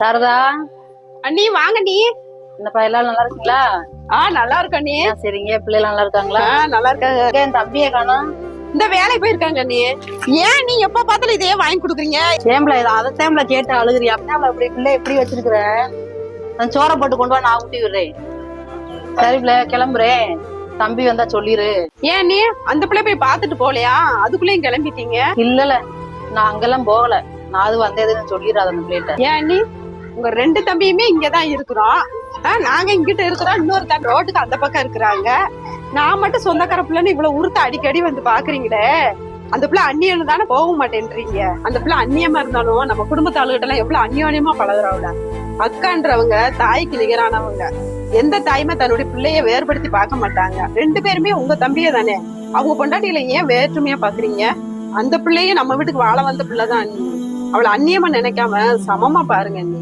சாரதா, அண்ணி வாங்க நீ. இந்த எல்லாம் நல்லா இருக்கீங்களா? நல்லா இருக்கேன் நீ. சரிங்க. பிள்ளைகள் நல்லா இருக்காங்களா? நல்லா இருக்காங்க. என் தம்பியை காணோம். இந்த வேலைக்கு போயிருக்காங்க நீ. ஏன் நீ எப்ப பார்த்தாலும் இதையே வாங்கி கொடுக்குறீங்க? சேம்பல அதை சேம்பல கேட்டு அழுகுறியா? அப்படி பிள்ளை எப்படி வச்சிருக்கிற? நான் சோறை போட்டு கொண்டு வா, நான் ஊட்டி விடுறேன். சரி பிள்ளை, கிளம்புறேன். தம்பி வந்தா சொல்லிரு. ஏன் நீ அந்த பிள்ளை போய் பாத்துட்டு போலையா? அதுக்குள்ளேயும் கிளம்பிட்டீங்க? இல்லல, நான் அங்கெல்லாம் போகல. நான் அது வந்ததுன்னு சொல்லிடுறாத அந்த பிள்ளைகிட்ட. ஏன் நீ உங்க ரெண்டு தம்பியுமே இங்கதான் இருக்கிறோம். நாங்க இங்கிட்ட இருக்கிறோம், இன்னொரு தம்பி ரோட்டுக்கு அந்த பக்கம் இருக்கிறாங்க. நான் மட்டும் சொந்தக்கார பிள்ளைன்னு இவ்வளவு உருத்த அடிக்கடி வந்து பாக்குறீங்களே. அந்த பிள்ளை அந்நியன்னு தானே போக மாட்டேன்றீங்க. அந்த பிள்ளை அந்நியமா இருந்தாலும் நம்ம குடும்பத்தாளுகிட்ட எல்லாம் எவ்வளவு அந்நியோன்யமா பழகுறவங்க. அக்கான்றவங்க தாய்க்கு நிகரானவங்க. எந்த தாயுமே தன்னுடைய பிள்ளைய வேறுபடுத்தி பார்க்க மாட்டாங்க. ரெண்டு பேருமே உங்க தம்பியே தானே. அவங்க பொண்டாட்டியில ஏன் வேற்றுமையா பாக்குறீங்க? அந்த பிள்ளைய நம்ம வீட்டுக்கு வாழ வந்த பிள்ளைதான். அவளை அந்நியமா நினைக்காம சமமா பாருங்க நீ.